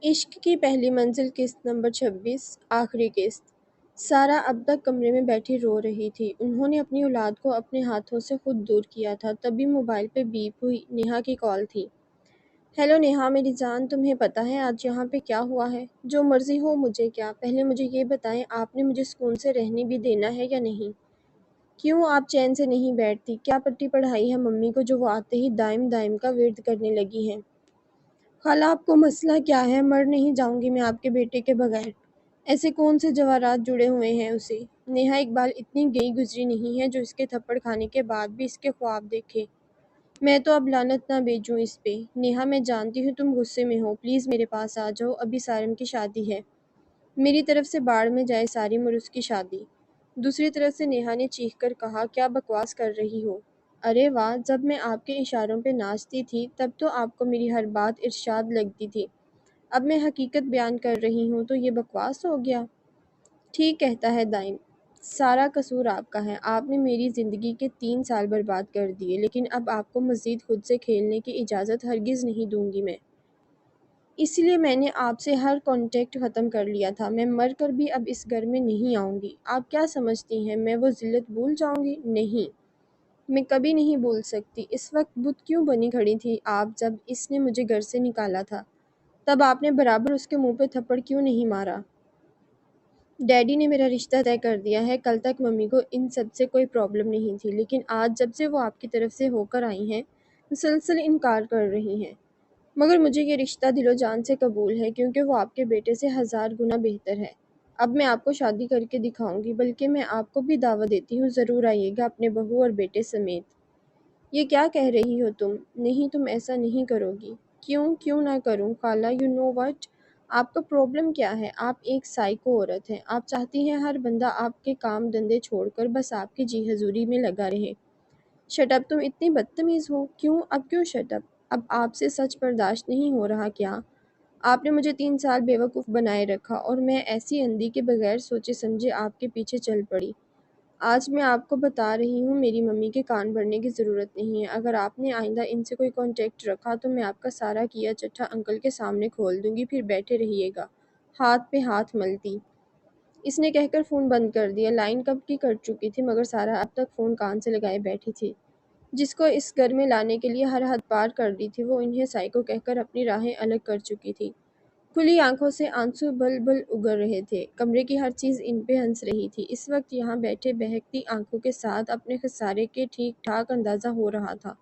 عشق کی پہلی منزل قسط نمبر 26 آخری قسط۔ سارا اب تک کمرے میں بیٹھی رو رہی تھی۔ انہوں نے اپنی اولاد کو اپنے ہاتھوں سے خود دور کیا تھا، تبھی موبائل پہ بیپ ہوئی۔ نیہا کی کال تھی۔ ہیلو نیہا میری جان، تمہیں پتہ ہے آج یہاں پہ کیا ہوا ہے؟ جو مرضی ہو مجھے کیا، پہلے مجھے یہ بتائیں آپ نے مجھے سکون سے رہنے بھی دینا ہے یا نہیں؟ کیوں آپ چین سے نہیں بیٹھتی؟ کیا پٹی پڑھائی ہے ممی کو جو وہ آتے ہی دائم کا ورد کرنے لگی ہیں؟ خالہ آپ کو مسئلہ کیا ہے؟ مر نہیں جاؤں گی میں آپ کے بیٹے کے بغیر۔ ایسے کون سے جواہرات جڑے ہوئے ہیں اسے؟ نیہا اقبال اتنی گئی گزری نہیں ہے جو اس کے تھپڑ کھانے کے بعد بھی اس کے خواب دیکھے۔ میں تو اب لعنت نہ بھیجوں اس پہ۔ نیہا میں جانتی ہوں تم غصے میں ہو، پلیز میرے پاس آ جاؤ، ابھی سارم کی شادی ہے۔ میری طرف سے باڑ میں جائے سارم اور اس کی شادی۔ دوسری طرف سے نیہا نے چیخ کر کہا، کیا بکواس کر رہی ہو؟ ارے واہ، جب میں آپ کے اشاروں پہ ناچتی تھی تب تو آپ کو میری ہر بات ارشاد لگتی تھی، اب میں حقیقت بیان کر رہی ہوں تو یہ بکواس ہو گیا۔ ٹھیک کہتا ہے دائم، سارا قصور آپ کا ہے، آپ نے میری زندگی کے 3 سال برباد کر دیے، لیکن اب آپ کو مزید خود سے کھیلنے کی اجازت ہرگز نہیں دوں گی میں۔ اس لیے میں نے آپ سے ہر کانٹیکٹ ختم کر لیا تھا، میں مر کر بھی اب اس گھر میں نہیں آؤں گی۔ آپ کیا سمجھتی ہیں میں وہ ذلت بھول جاؤں گی؟ نہیں، میں کبھی نہیں بھول سکتی۔ اس وقت بت کیوں بنی کھڑی تھی آپ جب اس نے مجھے گھر سے نکالا تھا؟ تب آپ نے برابر اس کے منہ پہ تھپڑ کیوں نہیں مارا؟ ڈیڈی نے میرا رشتہ طے کر دیا ہے، کل تک ممی کو ان سب سے کوئی پرابلم نہیں تھی، لیکن آج جب سے وہ آپ کی طرف سے ہو کر آئی ہیں مسلسل انکار کر رہی ہیں۔ مگر مجھے یہ رشتہ دل و جان سے قبول ہے کیونکہ وہ آپ کے بیٹے سے 1000 گنا بہتر ہے۔ اب میں آپ کو شادی کر کے دکھاؤں گی، بلکہ میں آپ کو بھی دعوت دیتی ہوں، ضرور آئیے گا اپنے بہو اور بیٹے سمیت۔ یہ کیا کہہ رہی ہو تم؟ نہیں تم ایسا نہیں کرو گی۔ کیوں نہ کروں خالہ؟ یو نو وٹ، آپ کا پرابلم کیا ہے؟ آپ ایک سائیکو عورت ہیں، آپ چاہتی ہیں ہر بندہ آپ کے کام دھندے چھوڑ کر بس آپ کی جی حضوری میں لگا رہے۔ شٹ اپ، تم اتنی بدتمیز ہو۔ کیوں شٹ اپ؟ اب آپ سے سچ برداشت نہیں ہو رہا کیا؟ آپ نے مجھے 3 سال بیوقوف بنائے رکھا اور میں ایسی اندھی کے بغیر سوچے سمجھے آپ کے پیچھے چل پڑی۔ آج میں آپ کو بتا رہی ہوں میری ممی کے کان بھرنے کی ضرورت نہیں ہے۔ اگر آپ نے آئندہ ان سے کوئی کانٹیکٹ رکھا تو میں آپ کا سارا کیا چٹھا انکل کے سامنے کھول دوں گی، پھر بیٹھے رہیے گا ہاتھ پہ ہاتھ ملتی۔ اس نے کہہ کر فون بند کر دیا۔ لائن کب کی کٹ چکی تھی مگر سارا اب تک فون کان سے لگائے بیٹھی تھی۔ جس کو اس گھر میں لانے کے لیے ہر حد پار کر دی تھی وہ انہیں سائیکو کہہ کر اپنی راہیں الگ کر چکی تھی۔ کھلی آنکھوں سے آنسو بل بل اگر رہے تھے، کمرے کی ہر چیز ان پہ ہنس رہی تھی۔ اس وقت یہاں بیٹھے بہکتی آنکھوں کے ساتھ اپنے خسارے کے ٹھیک ٹھاک اندازہ ہو رہا تھا۔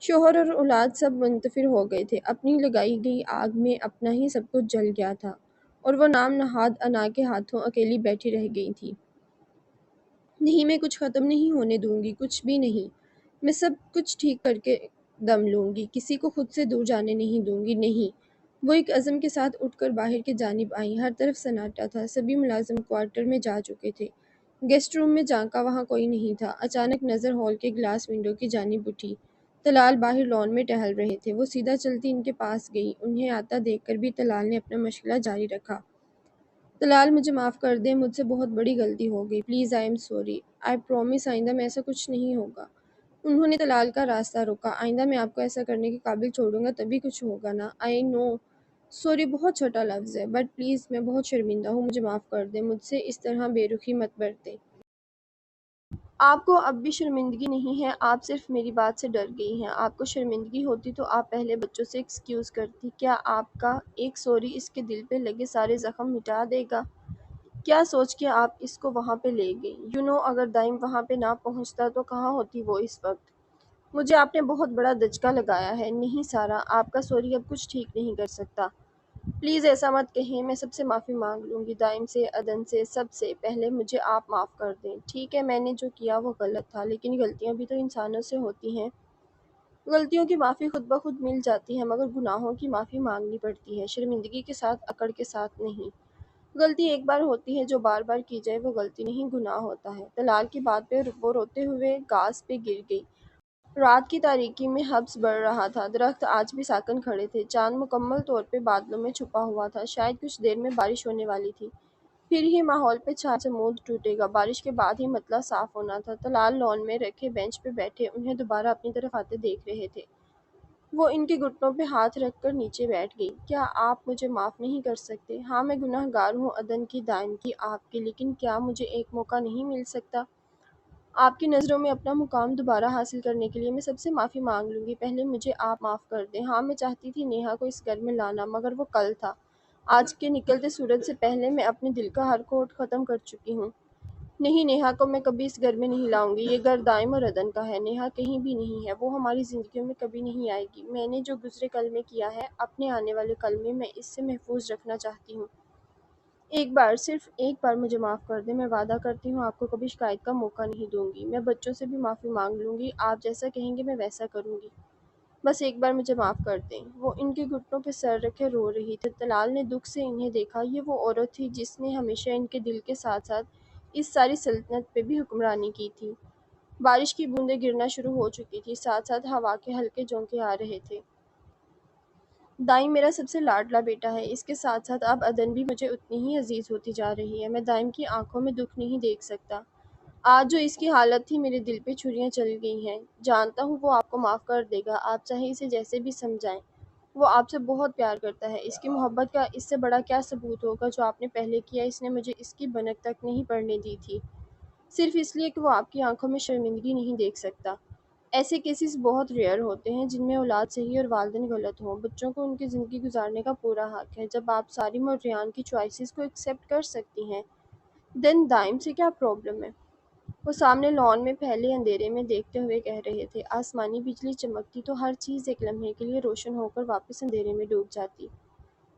شوہر اور اولاد سب منتفر ہو گئے تھے، اپنی لگائی گئی آگ میں اپنا ہی سب کچھ جل گیا تھا، اور وہ نام نہاد انا کے ہاتھوں اکیلی بیٹھی رہ گئی تھی۔ نہیں، میں کچھ ختم نہیں ہونے دوں گی، کچھ بھی نہیں۔ میں سب کچھ ٹھیک کر کے دم لوں گی، کسی کو خود سے دور جانے نہیں دوں گی، نہیں۔ وہ ایک عزم کے ساتھ اٹھ کر باہر کی جانب آئیں۔ ہر طرف سناٹا تھا، سبھی ملازم کوارٹر میں جا چکے تھے۔ گیسٹ روم میں جھانکا، وہاں کوئی نہیں تھا۔ اچانک نظر ہال کے گلاس ونڈو کی جانب اٹھی۔ طلال باہر لان میں ٹہل رہے تھے، وہ سیدھا چلتی ان کے پاس گئی۔ انہیں آتا دیکھ کر بھی طلال نے اپنا مشغلہ جاری رکھا۔ طلال مجھے معاف کر دیں، مجھ سے بہت بڑی غلطی ہو گئی، please I am sorry, I promise آئندہ میں ایسا کچھ نہیں ہوگا۔ انہوں نے طلال کا راستہ روکا۔ آئندہ میں آپ کو ایسا کرنے کے قابل چھوڑوں گا تبھی کچھ ہوگا نا؟ آئی نو، سوری بہت چھوٹا لفظ ہے، بٹ پلیز میں بہت شرمندہ ہوں، مجھے معاف کر دیں، مجھ سے اس طرح بے رخی مت برتیں۔ آپ کو اب بھی شرمندگی نہیں ہے، آپ صرف میری بات سے ڈر گئی ہیں۔ آپ کو شرمندگی ہوتی تو آپ پہلے بچوں سے ایکسکیوز کرتی۔ کیا آپ کا ایک سوری اس کے دل پہ لگے سارے زخم مٹا دے گا؟ کیا سوچ کے آپ اس کو وہاں پہ لے گئی؟ یو نو، اگر دائم وہاں پہ نہ پہنچتا تو کہاں ہوتی وہ اس وقت؟ مجھے آپ نے بہت بڑا دھچکا لگایا ہے۔ نہیں سارا، آپ کا سوری اب کچھ ٹھیک نہیں کر سکتا۔ پلیز ایسا مت کہیں، میں سب سے معافی مانگ لوں گی، دائم سے، عدن سے، سب سے۔ پہلے مجھے آپ معاف کر دیں۔ ٹھیک ہے، میں نے جو کیا وہ غلط تھا، لیکن غلطیاں بھی تو انسانوں سے ہوتی ہیں۔ غلطیوں کی معافی خود بخود مل جاتی ہے، مگر گناہوں کی معافی مانگنی پڑتی ہے، شرمندگی کے ساتھ، اکڑ کے ساتھ نہیں۔ غلطی ایک بار ہوتی ہے، جو بار بار کی جائے وہ غلطی نہیں، گناہ ہوتا ہے۔ طلال کی بات پہ وہ روتے ہوئے گھاس پہ گر گئی۔ رات کی تاریکی میں حبس بڑھ رہا تھا، درخت آج بھی ساکن کھڑے تھے، چاند مکمل طور پہ بادلوں میں چھپا ہوا تھا، شاید کچھ دیر میں بارش ہونے والی تھی، پھر ہی ماحول پہ چھا جمود ٹوٹے گا، بارش کے بعد ہی مطلع صاف ہونا تھا۔ طلال لان میں رکھے بینچ پہ بیٹھے انہیں دوبارہ اپنی طرف آتے دیکھ رہے تھے۔ وہ ان کے گھٹنوں پہ ہاتھ رکھ کر نیچے بیٹھ گئی۔ کیا آپ مجھے معاف نہیں کر سکتے؟ ہاں میں گناہ گار ہوں عدن کی دائم کی آپ کی، لیکن کیا مجھے ایک موقع نہیں مل سکتا؟ آپ کی نظروں میں اپنا مقام دوبارہ حاصل کرنے کے لیے میں سب سے معافی مانگ لوں گی، پہلے مجھے آپ معاف کر دیں۔ ہاں میں چاہتی تھی نیہا کو اس گھر میں لانا، مگر وہ کل تھا۔ آج کے نکلتے سورج سے پہلے میں اپنے دل کا ہر کوٹ ختم کر چکی ہوں۔ نہیں، نیہا کو میں کبھی اس گھر میں نہیں لاؤں گی، یہ گھر دائم اور عدن کا ہے۔ نیہا کہیں بھی نہیں ہے، وہ ہماری زندگیوں میں کبھی نہیں آئے گی۔ میں نے جو گزرے کل میں کیا ہے، اپنے آنے والے کل میں اس سے محفوظ رکھنا چاہتی ہوں۔ ایک بار، صرف ایک بار مجھے معاف کر دیں، میں وعدہ کرتی ہوں آپ کو کبھی شکایت کا موقع نہیں دوں گی۔ میں بچوں سے بھی معافی مانگ لوں گی، آپ جیسا کہیں گے میں ویسا کروں گی۔ بس ایک بار مجھے معاف کر دیں۔ وہ ان کے گھٹنوں پہ سر رکھے رو رہی تھی۔ طلال نے دکھ سے انہیں دیکھا۔ یہ وہ عورت تھی جس نے ہمیشہ ان کے دل کے ساتھ ساتھ اس ساری سلطنت پہ بھی حکمرانی کی تھی۔ بارش کی بوندیں گرنا شروع ہو چکی تھی، ساتھ ساتھ ہوا کے ہلکے جھونکے آ رہے تھے۔ دائم میرا سب سے لاڈلا بیٹا ہے، اس کے ساتھ ساتھ اب عدن بھی مجھے اتنی ہی عزیز ہوتی جا رہی ہے۔ میں دائم کی آنکھوں میں دکھ نہیں دیکھ سکتا۔ آج جو اس کی حالت تھی، میرے دل پہ چھریاں چل گئی ہیں۔ جانتا ہوں وہ آپ کو معاف کر دے گا، آپ چاہے اسے جیسے بھی سمجھائیں۔ وہ آپ سے بہت پیار کرتا ہے، اس کی محبت کا اس سے بڑا کیا ثبوت ہوگا جو آپ نے پہلے کیا؟ اس نے مجھے اس کی بھنک تک نہیں پڑنے دی تھی، صرف اس لیے کہ وہ آپ کی آنکھوں میں شرمندگی نہیں دیکھ سکتا۔ ایسے کیسز بہت ریئر ہوتے ہیں جن میں اولاد صحیح اور والدین غلط ہوں۔ بچوں کو ان کی زندگی گزارنے کا پورا حق ہے۔ جب آپ سارم اور ریان کی چوائسیز کو ایکسیپٹ کر سکتی ہیں، دین دائم سے کیا پرابلم ہے؟ وہ سامنے لان میں پھیلے اندھیرے میں دیکھتے ہوئے کہہ رہے تھے، آسمانی بجلی چمکتی تو ہر چیز ایک لمحے کے لیے روشن ہو کر واپس اندھیرے میں ڈوب جاتی۔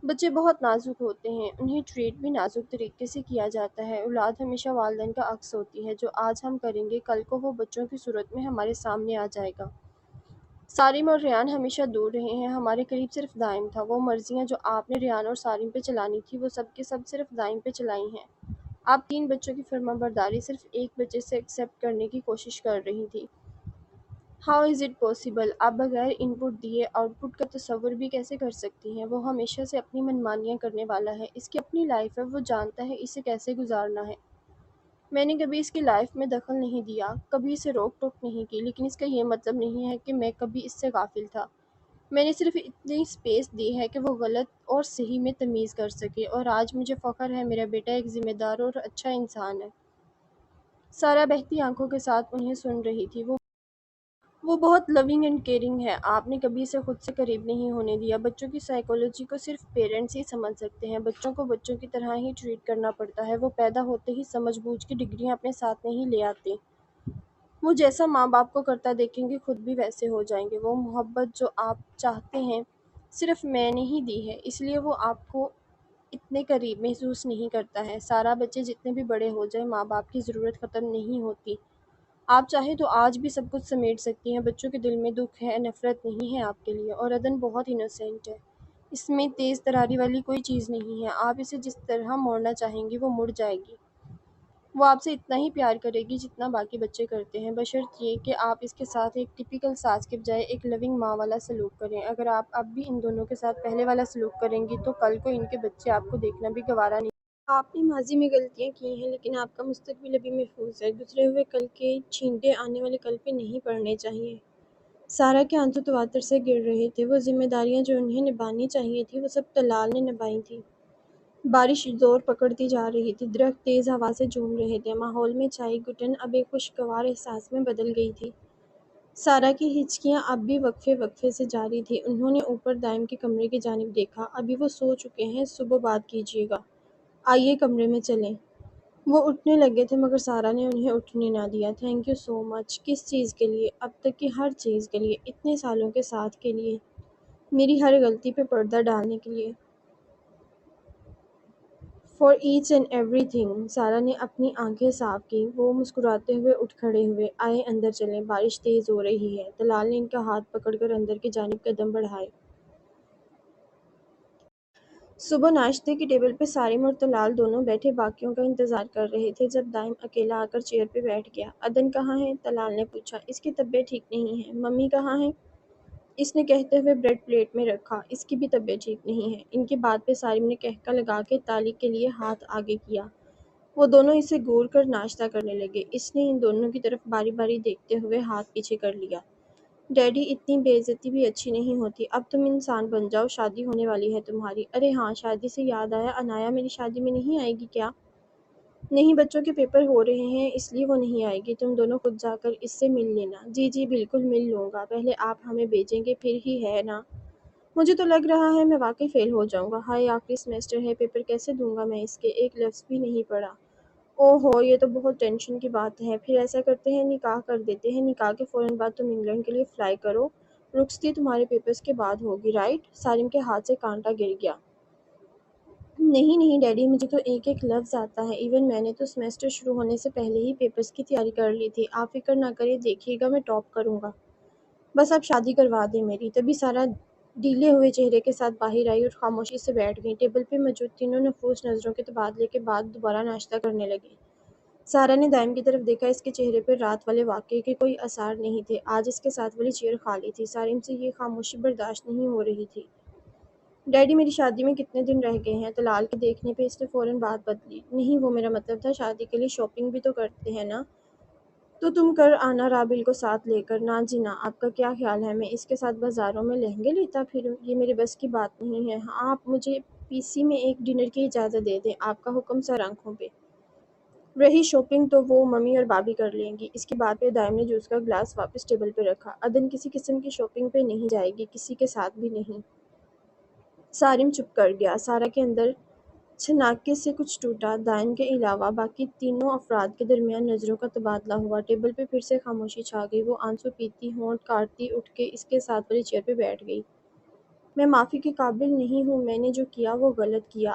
بچے بہت نازک ہوتے ہیں، انہیں ٹریٹ بھی نازک طریقے سے کیا جاتا ہے۔ اولاد ہمیشہ والدین کا عکس ہوتی ہے، جو آج ہم کریں گے کل کو وہ بچوں کی صورت میں ہمارے سامنے آ جائے گا۔ سارم اور ریان ہمیشہ دور رہے ہیں، ہمارے قریب صرف دائم تھا۔ وہ مرضیاں جو آپ نے ریان اور سارم پہ چلانی تھی، وہ سب کے سب صرف دائم پہ چلائی ہیں۔ آپ 3 بچوں کی فرما برداری صرف ایک بچے سے ایکسیپٹ کرنے کی کوشش کر رہی تھی۔ How is it possible? آپ بغیر ان پٹ دیے آؤٹ پٹ کا تصور بھی کیسے کر سکتی ہیں؟ وہ ہمیشہ سے اپنی منمانیاں کرنے والا ہے، اس کی اپنی لائف ہے، وہ جانتا ہے اسے کیسے گزارنا ہے۔ میں نے کبھی اس کی لائف میں دخل نہیں دیا، کبھی اسے روک ٹوک نہیں کی، لیکن اس کا یہ مطلب نہیں ہے کہ میں کبھی اس سے غافل تھا۔ میں نے صرف اتنی سپیس دی ہے کہ وہ غلط اور صحیح میں تمیز کر سکے، اور آج مجھے فخر ہے میرا بیٹا ایک ذمہ دار اور اچھا انسان ہے۔ سارا بہتی آنکھوں کے ساتھ انہیں سن رہی تھی۔ وہ بہت لونگ اینڈ کیئرنگ ہے، آپ نے کبھی اسے خود سے قریب نہیں ہونے دیا۔ بچوں کی سائیکالوجی کو صرف پیرنٹس ہی سمجھ سکتے ہیں، بچوں کو بچوں کی طرح ہی ٹریٹ کرنا پڑتا ہے۔ وہ پیدا ہوتے ہی سمجھ بوجھ کی ڈگریاں اپنے ساتھ نہیں لے آتے۔ وہ جیسا ماں باپ کو کرتا دیکھیں گے خود بھی ویسے ہو جائیں گے۔ وہ محبت جو آپ چاہتے ہیں صرف میں نے ہی دی ہے، اس لیے وہ آپ کو اتنے قریب محسوس نہیں کرتا ہے۔ سارا بچے جتنے بھی بڑے ہو جائیں، ماں باپ کی ضرورت ختم نہیں ہوتی۔ آپ چاہیں تو آج بھی سب کچھ سمیٹ سکتی ہیں۔ بچوں کے دل میں دکھ ہے، نفرت نہیں ہے آپ کے لیے، اور عدن بہت انوسینٹ ہے۔ اس میں تیز تراری والی کوئی چیز نہیں ہے، آپ اسے جس طرح موڑنا چاہیں گی وہ مڑ جائے گی۔ وہ آپ سے اتنا ہی پیار کرے گی جتنا باقی بچے کرتے ہیں، بشرط یہ کہ آپ اس کے ساتھ ایک ٹپیکل ساس کے بجائے ایک لونگ ماں والا سلوک کریں۔ اگر آپ اب بھی ان دونوں کے ساتھ پہلے والا سلوک کریں گی تو کل کو ان کے بچے آپ کو دیکھنا بھی گوارا نہیں۔ آپ نے ماضی میں غلطیاں کی ہیں، لیکن آپ کا مستقبل ابھی محفوظ ہے۔ گزرے ہوئے کل کے چھینٹے آنے والے کل پہ نہیں پڑنے چاہیے۔ سارا کے آنسو تواتر سے گر رہے تھے۔ وہ ذمہ داریاں جو انہیں نبھانی چاہیے تھی، وہ سب طلال نے نبھائی تھی۔ بارش زور پکڑتی جا رہی تھی، درخت تیز ہوا سے جھوم رہے تھے، ماحول میں چھائی گھٹن اب ایک خوشگوار احساس میں بدل گئی تھی۔ سارا کی ہچکیاں اب بھی وقفے وقفے سے جاری تھی۔ انہوں نے اوپر دائم کے کمرے کی جانب دیکھا۔ ابھی وہ سو چکے ہیں، صبح بات کیجیے گا۔ آئیے کمرے میں چلیں۔ وہ اٹھنے لگے تھے مگر سارا نے انہیں اٹھنے نہ دیا۔ تھینک یو سو مچ۔ کس چیز کے لیے؟ اب تک کی ہر چیز کے لیے، اتنے سالوں کے ساتھ کے لیے، میری ہر غلطی پہ پردہ ڈالنے کے لیے۔ For each and every thing. سارا نے اپنی آنکھیں صاف کی۔ وہ مسکراتے ہوئے اٹھ کھڑے ہوئے۔ آئے اندر چلیں، بارش تیز ہو رہی ہے۔ طلال نے ان کا ہاتھ پکڑ کر اندر کی جانب قدم بڑھائے۔ صبح ناشتے کی ٹیبل پہ سارم اور طلال دونوں بیٹھے باقیوں کا انتظار کر رہے تھے جب دائم اکیلا آ کر چیئر پہ بیٹھ گیا۔ عدن کہاں ہے؟ طلال نے پوچھا۔ اس کی طبیعت ٹھیک نہیں ہے۔ ممی کہاں ہے؟ اس نے کہتے ہوئے بریڈ پلیٹ میں رکھا۔ اس کی بھی طبیعت ٹھیک نہیں ہے۔ ان کی بات پہ سارم نے کہکا لگا کے تالی کے لیے ہاتھ آگے کیا۔ وہ دونوں اسے گھور کر ناشتہ کرنے لگے۔ اس نے ان دونوں کی طرف باری باری دیکھتے ہوئے ہاتھ پیچھے کر لیا۔ ڈیڈی اتنی بے عزتی بھی اچھی نہیں ہوتی، اب تم انسان بن جاؤ، شادی ہونے والی ہے تمہاری۔ ارے ہاں، شادی سے یاد آیا، انایا میری شادی میں نہیں آئے گی کیا؟ نہیں، بچوں کے پیپر ہو رہے ہیں اس لیے وہ نہیں آئے گی، تم دونوں خود جا کر اس سے مل لینا۔ جی جی بالکل مل لوں گا، پہلے آپ ہمیں بھیجیں گے پھر ہی ہے نا؟ مجھے تو لگ رہا ہے میں واقعی فیل ہو جاؤں گا، ہائے آخری سیمسٹر ہے، پیپر کیسے دوں گا میں اس کے، ایک لفظ بھی نہیں پڑھا۔ او ہو، یہ تو بہت ٹینشن کی بات ہے، پھر ایسا کرتے ہیں نکاح کر دیتے ہیں، نکاح کے فوراً بعد تم انگلینڈ کے لیے فلائی کرو، رخصتی تمہارے پیپرز کے بعد ہوگی، رائٹ؟ سالم کے ہاتھ سے کانٹا گر گیا۔ نہیں نہیں ڈیڈی، مجھے تو ایک ایک لفظ آتا ہے، ایون میں نے تو سیمسٹر شروع ہونے سے پہلے ہی پیپرز کی تیاری کر لی تھی، آپ فکر نہ کریں، دیکھیے گا میں ٹاپ کروں گا، بس آپ شادی کروا دیں میری۔ تبھی سارا ڈھیلے ہوئے چہرے کے ساتھ باہر آئی اور خاموشی سے بیٹھ گئی، ٹیبل پہ موجود تینوں نفوس نظروں کے تبادلے کے بعد دوبارہ ناشتہ کرنے لگے۔ سارا نے دائم کی طرف دیکھا، اس کے چہرے پر رات والے واقعے کے کوئی آثار نہیں تھے، آج اس کے ساتھ والی چیئر خالی تھی، سارم سے یہ خاموشی برداشت نہیں ہو رہی تھی۔ ڈیڈی میری شادی میں کتنے دن رہ گئے ہیں؟ طلال کے دیکھنے پہ اس نے فوراً بات بدلی۔ نہیں، وہ میرا مطلب تھا شادی کے لیے شاپنگ بھی تو کرتے ہیں نا، تو تم کر آنا رابل کو ساتھ لے کر۔ نا جی نا، آپ کا کیا خیال ہے میں اس کے ساتھ بازاروں میں لہنگے لیتا پھروں؟ یہ میرے بس کی بات نہیں ہے، ہاں آپ مجھے پی سی میں ایک ڈنر کی اجازت دے دیں، آپ کا حکم سر آنکھوں پہ۔ رہی شاپنگ تو وہ ممی اور بابی کر لیں گی۔ اس کی بات پہ دائم نے جوس کا گلاس واپس ٹیبل پہ رکھا۔ عدن کسی قسم کی شاپنگ پہ نہیں جائے گی، کسی کے ساتھ بھی نہیں۔ سارم چپ کر گیا، سارا کے اندر چھناکے سے کچھ ٹوٹا، دائن کے علاوہ باقی تینوں افراد کے درمیان نظروں کا تبادلہ ہوا، ٹیبل پہ پھر سے خاموشی چھا گئی، وہ آنسو پیتی ہونٹ کاٹتی اٹھ کے اس کے ساتھ والی چیئر پہ بیٹھ گئی۔ میں معافی کے قابل نہیں ہوں، میں نے جو کیا وہ غلط کیا،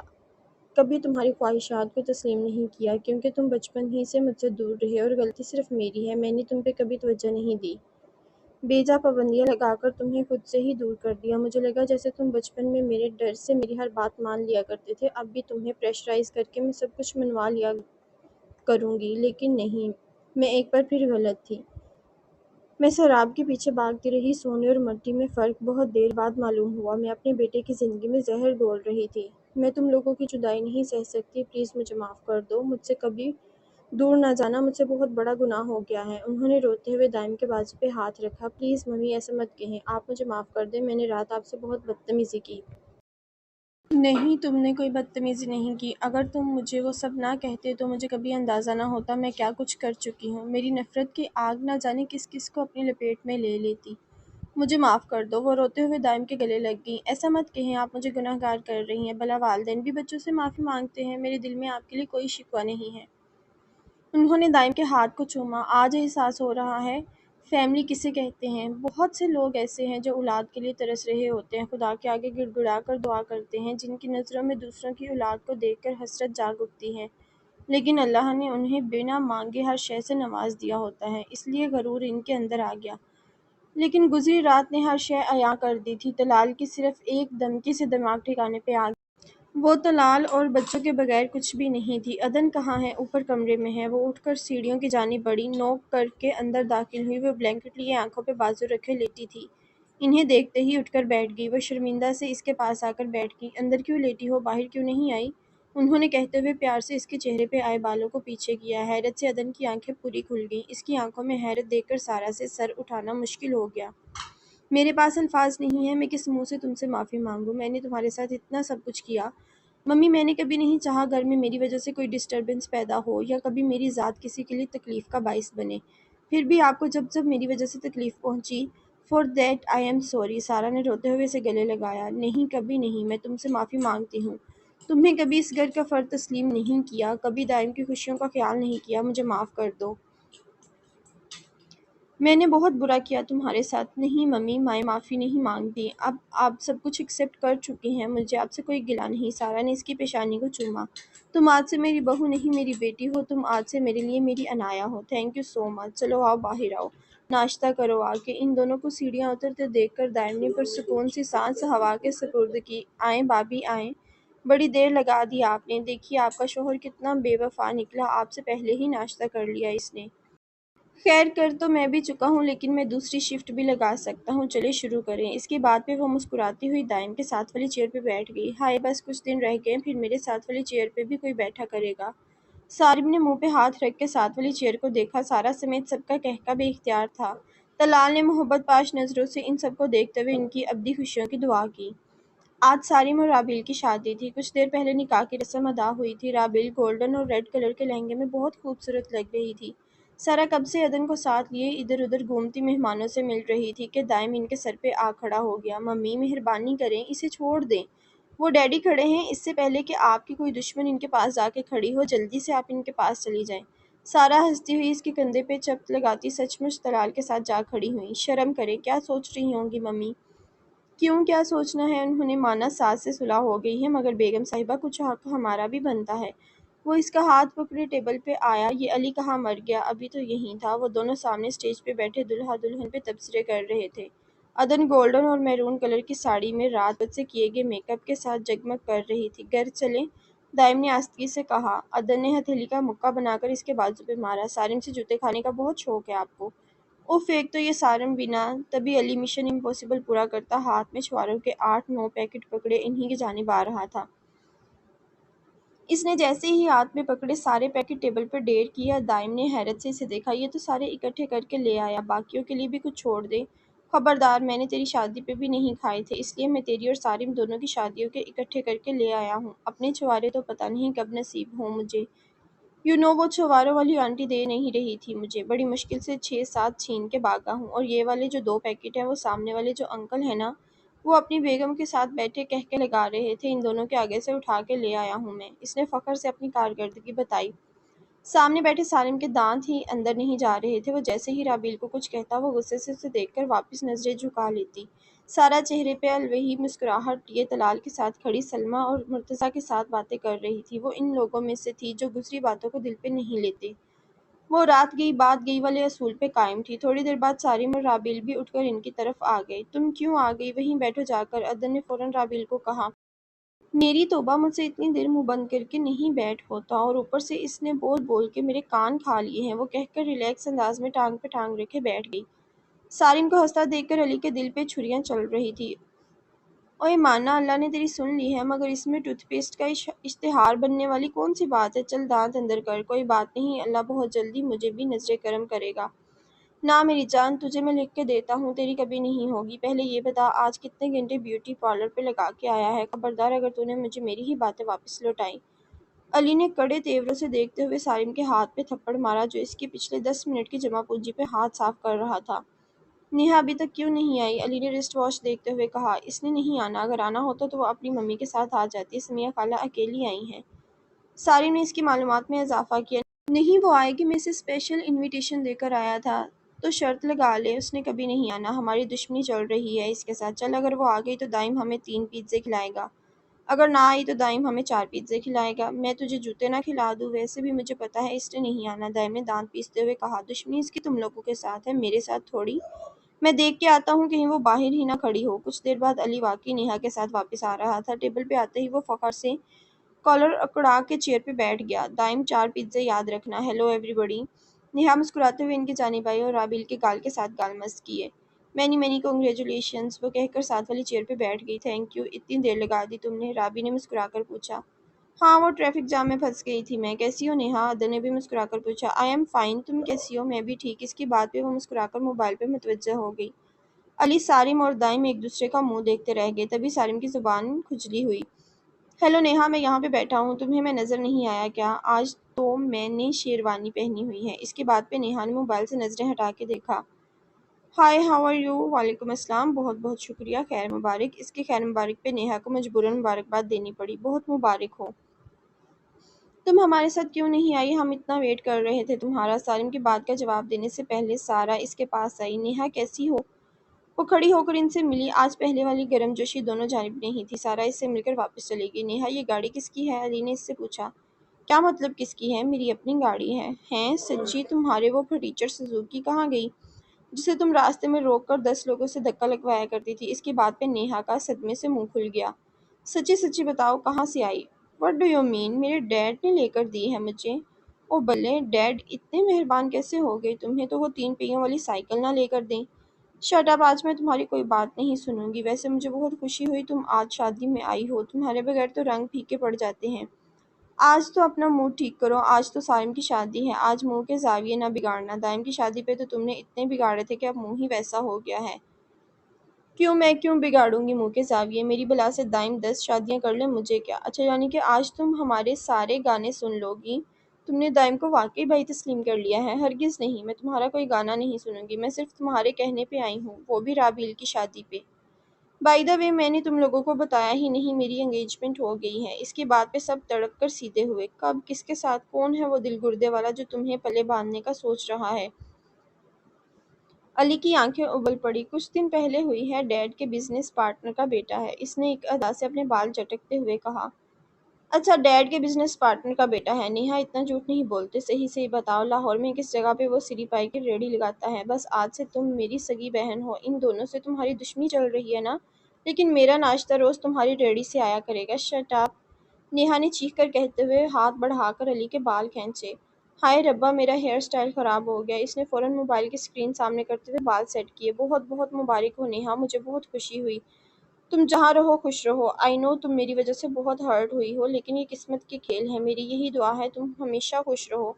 کبھی تمہاری خواہشات کو تسلیم نہیں کیا، کیونکہ تم بچپن ہی سے مجھ سے دور رہے اور غلطی صرف میری ہے، میں نے تم پہ کبھی توجہ نہیں دی، بے جا پابندیاں لگا کر تمہیں خود سے ہی دور کر دیا، مجھے لگا جیسے تم بچپن میں میرے ڈر سے میری ہر بات مان لیا کرتے تھے، اب بھی تمہیں پریشرائز کر کے میں سب کچھ منوا لیا کروں گی، لیکن نہیں، میں ایک بار پھر غلط تھی۔ میں سیراب کے پیچھے بھاگتی رہی، سونے اور مٹی میں فرق بہت دیر بعد معلوم ہوا، میں اپنے بیٹے کی زندگی میں زہر گھول رہی تھی۔ میں تم لوگوں کی جدائی نہیں سہ سکتی، پلیز مجھے معاف کر دو، مجھ سے کبھی دور نہ جانا، مجھ سے بہت بڑا گناہ ہو گیا ہے۔ انہوں نے روتے ہوئے دائم کے بازو پہ ہاتھ رکھا۔ پلیز ممی ایسا مت کہیں، آپ مجھے معاف کر دیں، میں نے رات آپ سے بہت بدتمیزی کی۔ نہیں، تم نے کوئی بدتمیزی نہیں کی، اگر تم مجھے وہ سب نہ کہتے تو مجھے کبھی اندازہ نہ ہوتا میں کیا کچھ کر چکی ہوں، میری نفرت کی آگ نہ جانے کس کس کو اپنی لپیٹ میں لے لیتی۔ مجھے معاف کر دو، وہ روتے ہوئے دائم کے گلے لگ گئیں۔ ایسا مت کہیں، آپ مجھے گناہ گار کر رہی ہیں، بھلا والدین بھی بچوں سے معافی مانگتے ہیں، میرے دل میں آپ کے لیے کوئی شکوہ نہیں ہے۔ انہوں نے دائم کے ہاتھ کو چوما۔ آج احساس ہو رہا ہے فیملی کسے کہتے ہیں، بہت سے لوگ ایسے ہیں جو اولاد کے لیے ترس رہے ہوتے ہیں، خدا کے آگے گڑ گڑا کر دعا کرتے ہیں، جن کی نظروں میں دوسروں کی اولاد کو دیکھ کر حسرت جاگ اٹھتی ہے، لیکن اللہ نے انہیں بنا مانگے ہر شے سے نواز دیا ہوتا ہے، اس لیے غرور ان کے اندر آ گیا۔ لیکن گزری رات نے ہر شے عیاں کر دی تھی، طلال کی صرف ایک دھمکی سے دماغ ٹھکانے پہ آ گیا۔ وہ طلال اور بچوں کے بغیر کچھ بھی نہیں تھی۔ عدن کہاں ہے؟ اوپر کمرے میں ہے، وہ اٹھ کر سیڑھیوں کی جانب بڑھی، نوک کر کے اندر داخل ہوئی، وہ بلینکٹ لیے آنکھوں پہ بازو رکھے لیٹی تھی، انہیں دیکھتے ہی اٹھ کر بیٹھ گئی، وہ شرمندہ سے اس کے پاس آ کر بیٹھ گئی۔ اندر کیوں لیٹی ہو، باہر کیوں نہیں آئی؟ انہوں نے کہتے ہوئے پیار سے اس کے چہرے پہ آئے بالوں کو پیچھے کیا۔ حیرت سے عدن کی آنکھیں پوری کھل گئیں، اس کی آنکھوں میں حیرت دیکھ کر سارا سے سر اٹھانا مشکل ہو گیا۔ میرے پاس الفاظ نہیں ہیں، میں کس منہ سے تم سے معافی مانگوں، میں نے تمہارے ساتھ اتنا سب کچھ کیا۔ ممی، میں نے کبھی نہیں چاہا گھر میں میری وجہ سے کوئی ڈسٹربنس پیدا ہو یا کبھی میری ذات کسی کے لیے تکلیف کا باعث بنے، پھر بھی آپ کو جب جب میری وجہ سے تکلیف پہنچی، for that I am sorry, Sara نے روتے ہوئے اسے گلے لگایا۔ نہیں، کبھی نہیں، میں تم سے معافی مانگتی ہوں، تمہیں کبھی اس گھر کا فرد تسلیم نہیں کیا، کبھی دائم کی خوشیوں کا خیال نہیں کیا، مجھے معاف کر دو، میں نے بہت برا کیا تمہارے ساتھ۔ نہیں ممی، میں معافی نہیں مانگتی، اب آپ سب کچھ ایکسیپٹ کر چکی ہیں، مجھے آپ سے کوئی گلہ نہیں۔ سارا نے اس کی پیشانی کو چوما۔ تم آج سے میری بہو نہیں میری بیٹی ہو، تم آج سے میرے لیے میری انایا ہو، تھینک یو سو مچ، چلو آؤ باہر آؤ، ناشتہ کرو آ کے۔ ان دونوں کو سیڑھیاں اترتے دیکھ کر دائم نے پرسکون سی سانس ہوا کے سپرد کی۔ آئیں بابی آئیں، بڑی دیر لگا دی آپ نے، دیکھیے آپ کا شوہر کتنا بے وفا نکلا، آپ سے پہلے ہی ناشتہ کر لیا اس نے۔ خیر کر تو میں بھی چکا ہوں، لیکن میں دوسری شفٹ بھی لگا سکتا ہوں، چلے شروع کریں۔ اس کی بات پہ وہ مسکراتی ہوئی دائم کے ساتھ والی چیئر پہ بیٹھ گئی۔ ہائے بس کچھ دن رہ گئے، پھر میرے ساتھ والی چیئر پہ بھی کوئی بیٹھا کرے گا۔ سارم نے منہ پہ ہاتھ رکھ کے ساتھ والی چیئر کو دیکھا، سارا سمیت سب کا کہکا بے اختیار تھا۔ طلال نے محبت پاش نظروں سے ان سب کو دیکھتے ہوئے ان کی ابدی خوشیوں کی دعا کی۔ آج سارم اور رابیل کی شادی تھی۔ کچھ دیر پہلے نکاح کی رسم ادا ہوئی تھی۔ رابیل گولڈن اور ریڈ کلر کے لہنگے میں بہت خوبصورت لگ رہی تھی۔ سارا کب سے عدن کو ساتھ لیے ادھر ادھر گھومتی مہمانوں سے مل رہی تھی کہ دائم ان کے سر پہ آ کھڑا ہو گیا۔ ممی مہربانی کریں، اسے چھوڑ دیں، وہ ڈیڈی کھڑے ہیں، اس سے پہلے کہ آپ کی کوئی دشمن ان کے پاس جا کے کھڑی ہو جلدی سے آپ ان کے پاس چلی جائیں۔ سارا ہنستی ہوئی اس کے کندھے پہ چپت لگاتی سچ مچ طلال کے ساتھ جا کھڑی ہوئی۔ شرم کریں، کیا سوچ رہی ہوں گی ممی؟ کیوں کیا سوچنا ہے، انہوں نے مانا ساس سے صلح ہو گئی ہے، مگر بیگم صاحبہ کچھ حق ہمارا بھی بنتا ہے۔ وہ اس کا ہاتھ پکڑے ٹیبل پہ آیا۔ یہ علی کہاں مر گیا، ابھی تو یہیں تھا۔ وہ دونوں سامنے سٹیج پہ بیٹھے دلہا دلہن پہ تبصرے کر رہے تھے۔ عدن گولڈن اور میرون کلر کی ساڑی میں رات سے کیے گئے میک اپ کے ساتھ جگمگ کر رہی تھی۔ گھر چلیں، دائم نے آستگی سے کہا۔ عدن نے ہتھیلی کا مکہ بنا کر اس کے بازو پہ مارا۔ سارم سے جوتے کھانے کا بہت شوق ہے آپ کو؟ اف ایک تو یہ سارم بنا تبھی علی مشن امپوسیبل پورا کرتا ہاتھ میں چھواروں کے 8-9 پیکٹ پکڑے انہی کی جانب آ رہا تھا۔ اس نے جیسے ہی ہاتھ میں پکڑے سارے پیکٹ ٹیبل پر ڈھیر کیا، دائم نے حیرت سے اسے دیکھا۔ یہ تو سارے اکٹھے کر کے لے آیا، باقیوں کے لیے بھی کچھ چھوڑ دے۔ خبردار، میں نے تیری شادی پہ بھی نہیں کھائے تھے، اس لیے میں تیری اور سارم دونوں کی شادیوں کے اکٹھے کر کے لے آیا ہوں۔ اپنے چھوارے تو پتہ نہیں کب نصیب ہوں مجھے۔ وہ چھواروں والی آنٹی دے نہیں رہی تھی مجھے، بڑی مشکل سے 6-7 چھین کے بھاگا ہوں، اور یہ والے جو 2 پیکٹ ہیں وہ سامنے والے جو انکل ہیں نا، وہ اپنی بیگم کے ساتھ بیٹھے کہکے لگا رہے تھے، ان دونوں کے آگے سے اٹھا کے لے آیا ہوں میں۔ اس نے فخر سے اپنی کارکردگی بتائی۔ سامنے بیٹھے سالم کے دانت ہی اندر نہیں جا رہے تھے۔ وہ جیسے ہی رابیل کو کچھ کہتا وہ غصے سے اسے دیکھ کر واپس نظریں جھکا لیتی۔ سارا چہرے پہ الوہی مسکراہٹ لیے طلال کے ساتھ کھڑی سلمیٰ اور مرتضیٰ کے ساتھ باتیں کر رہی تھی۔ وہ ان لوگوں میں سے تھی جو گزری باتوں کو دل پہ نہیں لیتے۔ وہ رات گئی بات گئی والے اصول پہ قائم تھی۔ تھوڑی دیر بعد سارم اور رابیل بھی اٹھ کر ان کی طرف آ گئے۔ تم کیوں آ گئی، وہیں بیٹھو جا کر، عدن نے فوراً رابیل کو کہا۔ میری توبہ، مجھ سے اتنی دیر منہ بند کر کے نہیں بیٹھ ہوتا، اور اوپر سے اس نے بول بول کے میرے کان کھا لیے ہیں، وہ کہہ کر ریلیکس انداز میں ٹانگ پہ ٹانگ رکھے بیٹھ گئی۔ سارم کو ہنستا دیکھ کر علی کے دل پہ چھریاں چل رہی تھی۔ اوئے مانا، اللہ نے تیری سن لی ہے، مگر اس میں ٹوتھ پیسٹ کا اشتہار بننے والی کون سی بات ہے؟ چل دانت اندر کر، کوئی بات نہیں، اللہ بہت جلدی مجھے بھی نظر کرم کرے گا۔ نہ میری جان، تجھے میں لکھ کے دیتا ہوں، تیری کبھی نہیں ہوگی۔ پہلے یہ بتا آج کتنے گھنٹے بیوٹی پارلر پہ لگا کے آیا ہے؟ خبردار اگر تو نے مجھے میری ہی باتیں واپس لوٹائیں۔ علی نے کڑے تیوروں سے دیکھتے ہوئے سارم کے ہاتھ پہ تھپڑ مارا جو اس کی پچھلے 10 منٹ کی جمع پونجی پہ ہاتھ صاف کر رہا تھا۔ نیہا ابھی تک کیوں نہیں آئی؟ علی نے رسٹ واچ دیکھتے ہوئے کہا۔ اس نے نہیں آنا، اگر آنا ہوتا تو وہ اپنی ممی کے ساتھ آ جاتی، سمیہ خالہ اکیلی آئی ہیں۔ سارم نے اس کی معلومات میں اضافہ کیا۔ نہیں، وہ آئے گی، میں اسے اسپیشل انویٹیشن دے کر آیا تھا۔ تو شرط لگا لے، اس نے کبھی نہیں آنا، ہماری دشمنی چل رہی ہے اس کے ساتھ۔ چل اگر وہ آ گئی تو دائم ہمیں 3 پیزے کھلائے گا، اگر نہ آئی تو دائم ہمیں 4 پیزے کھلائے گا۔ میں تجھے جوتے نہ کھلا دوں، ویسے بھی مجھے پتا ہے اس نے نہیں آنا، دائم نے دانت پیستے ہوئے کہا۔ دشمنی اس کی تم لوگوں کے ساتھ ہے، میرے ساتھ تھوڑی۔ میں دیکھ کے آتا ہوں، کہیں وہ باہر ہی نہ کھڑی ہو۔ کچھ دیر بعد علی واقعی نیہا کے ساتھ واپس آ رہا تھا۔ ٹیبل پہ آتے ہی وہ فخر سے کالر اکڑا کے چیئر پہ بیٹھ گیا۔ دائم 4 پیزے یاد رکھنا، ہیلو ایوری بڈی۔ نیہا مسکراتے ہوئے ان کی جانب آئی اور رابیل کے گال کے ساتھ گال مس کیے۔ مینی مینی کنگریچولیشنز، وہ کہہ کر ساتھ والی چیئر پہ بیٹھ گئی۔ تھینک یو، اتنی دیر لگا دی تم نے، رابی نے مسکرا کر پوچھا۔ ہاں، وہ ٹریفک جام میں پھنس گئی تھی میں۔ کیسی ہو نیہا؟ عدن نے بھی مسکرا کر پوچھا۔ آئی ایم فائن، تم کیسی ہو؟ میں بھی ٹھیک۔ اس کی بات پہ وہ مسکرا کر موبائل پہ متوجہ ہو گئی۔ علی، سارم اور دائم ایک دوسرے کا منہ دیکھتے رہ گئے، تبھی سارم کی زبان کھجلی ہوئی۔ ہیلو نیہا، میں یہاں پہ بیٹھا ہوں، تمہیں میں نظر نہیں آیا کیا؟ آج تو میں نے شیروانی پہنی ہوئی ہے۔ اس کی بات پہ نیہا نے موبائل سے نظریں ہٹا کے دیکھا۔ ہائے، ہاؤ آر یو؟ وعلیکم السلام، بہت بہت شکریہ، خیر مبارک۔ اس کے خیر مبارک پہ نیہا کو مجبوراً مبارکباد دینی پڑی۔ بہت مبارک ہو۔ تم ہمارے ساتھ کیوں نہیں آئی؟ ہم اتنا ویٹ کر رہے تھے تمہارا۔ سالم کی بات کا جواب دینے سے پہلے سارا اس کے پاس آئی۔ نیہا کیسی ہو؟ وہ کھڑی ہو کر ان سے ملی۔ آج پہلے والی گرم جوشی دونوں جانب نہیں تھی۔ سارا اس سے مل کر واپس چلی گئی۔ نیہا، یہ گاڑی کس کی ہے؟ علی نے اس سے پوچھا۔ کیا مطلب کس کی ہے؟ میری اپنی گاڑی ہے۔ ہیں سچی؟ تمہارے وہ پھٹیچر سوزوکی کہاں گئی جسے تم راستے میں روک کر 10 لوگوں سے دھکا لگوایا کرتی تھی؟ اس کی بات پہ نیہا کا صدمے سے منہ کھل گیا۔ سچی سچی بتاؤ، کہاں سے آئی؟ What do you mean? میرے ڈیڈ نے لے کر دی ہے مجھے۔ او بلے، ڈیڈ اتنے مہربان کیسے ہو گئے؟ تمہیں تو وہ 3 پہیوں والی سائیکل نہ لے کر دیں۔ شٹ اپ، آج میں تمہاری کوئی بات نہیں سنوں گی۔ ویسے مجھے بہت خوشی ہوئی تم آج شادی میں آئی ہو، تمہارے بغیر تو رنگ پھیکے پڑ جاتے ہیں۔ آج تو اپنا موڈ ٹھیک کرو، آج تو سارم کی شادی ہے، آج منہ کے زاویے نہ بگاڑنا۔ دائم کی شادی پہ تو تم نے اتنے بگاڑے تھے کہ اب منہ ہی ویسا ہو گیا ہے۔ میں کیوں بگاڑوں گی منہ کے زاویے؟ میری بلا سے دائم 10 شادیاں کر لے، مجھے کیا؟ اچھا یعنی کہ آج تم ہمارے سارے گانے سن لو گی؟ تم نے دائم کو واقعی بھائی تسلیم کر لیا ہے؟ ہرگز نہیں، میں تمہارا کوئی گانا نہیں سنوں گی، میں صرف تمہارے کہنے پہ آئی ہوں، وہ بھی رابیل کی شادی پہ۔ بائی دا وے، میں نے تم لوگوں کو بتایا ہی نہیں میری انگیجمنٹ ہو گئی ہے۔ اس کی بات پہ سب تڑپ کر سیدھے ہوئے۔ کب، کس کے ساتھ، کون ہے وہ دل گردے والا جو تمہیں پلے باندھنے کا سوچ رہا ہے؟ علی کی آنکھیں ابل پڑی۔ کچھ دن پہلے ہوئی ہے، ڈیڈ کے بزنس پارٹنر کا بیٹا ہے، اس نے ایک ادا سے اپنے بال جھٹکتے ہوئے کہا۔ اچھا، ڈیڈ کے بزنس پارٹنر کا بیٹا ہے؟ نیہا اتنا جھوٹ نہیں بولتے، صحیح صحیح بتاؤ، لاہور میں کس جگہ پہ وہ سری پائی کی ریڑھی لگاتا ہے؟ بس آج سے تم میری سگی بہن ہو، ان دونوں سے تمہاری دشمنی چل رہی ہے نا؟ لیکن میرا ناشتہ روز تمہاری ریڑھی سے آیا کرے گا۔ Shut up! نیہا نے چیخ کر کہتے ہوئے ہاتھ بڑھا کر علی کے بال کھینچے۔ ہائے ربا، میرا ہیئر سٹائل خراب ہو گیا۔ اس نے فوراً موبائل کی اسکرین سامنے کرتے ہوئے بال سیٹ کیے۔ بہت بہت مبارک ہو نیہا، مجھے بہت خوشی ہوئی۔ تم جہاں رہو خوش رہو۔ آئی نو تم میری وجہ سے بہت ہرٹ ہوئی ہو، لیکن یہ قسمت کے کھیل ہیں، میری یہی دعا ہے تم ہمیشہ خوش رہو۔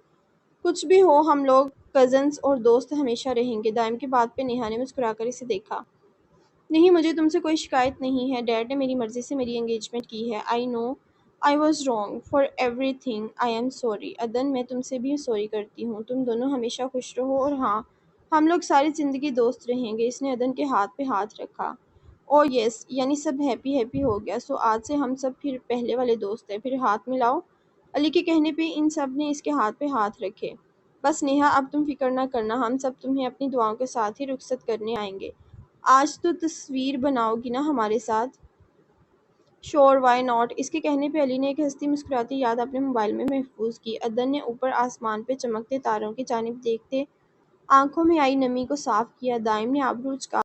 کچھ بھی ہو، ہم لوگ کزنز اور دوست ہمیشہ رہیں گے۔ دائم کی بات پہ نیہا نے مسکرا کر اسے دیکھا۔ نہیں، مجھے تم سے کوئی شکایت نہیں ہے، ڈیڈ نے میری مرضی سے میری انگیجمنٹ کی ہے۔ I know I was wrong for everything, I am sorry. Adan, میں تم سے بھی سوری کرتی ہوں، تم دونوں ہمیشہ خوش رہو، اور ہاں، ہم لوگ ساری زندگی دوست رہیں گے۔ اس نے عدن کے ہاتھ پہ ہاتھ رکھا۔ او یس، یعنی سب ہیپی ہیپی ہو گیا، سو آج سے ہم سب پھر پہلے والے دوست ہیں، پھر ہاتھ ملاؤ۔ علی کے کہنے پہ ان سب نے اس کے ہاتھ پہ ہاتھ رکھے۔ بس نیہا، اب تم فکر نہ کرنا، ہم سب تمہیں اپنی دعاؤں کے ساتھ ہی رخصت کرنے آئیں گے۔ آج تو تصویر بناؤ گی نا ہمارے ساتھ؟ شور، وائی ناٹ؟ اس کے کہنے پہ علی نے ایک ہنستی مسکراتی یاد اپنے موبائل میں محفوظ کی۔ عدن نے اوپر آسمان پہ چمکتے تاروں کی جانب دیکھتے آنکھوں میں آئی نمی کو صاف کیا۔ دائم نے آبرو اچکا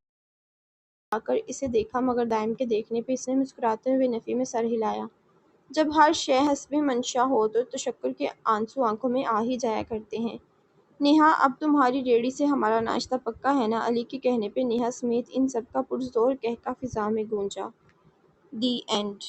کر اسے دیکھا، مگر دائم کے دیکھنے پہ اس نے مسکراتے ہوئے نفی میں سر ہلایا۔ جب ہر شے حسب منشا ہو تو تشکر کے آنسو آنکھوں میں آ ہی جایا کرتے ہیں۔ نیہا، اب تمہاری ریڑھی سے ہمارا ناشتہ پکا ہے نا؟ علی کے کہنے پہ نیہا سمیت ان سب کا پرزور کہکا فضا میں گونجا۔ The end.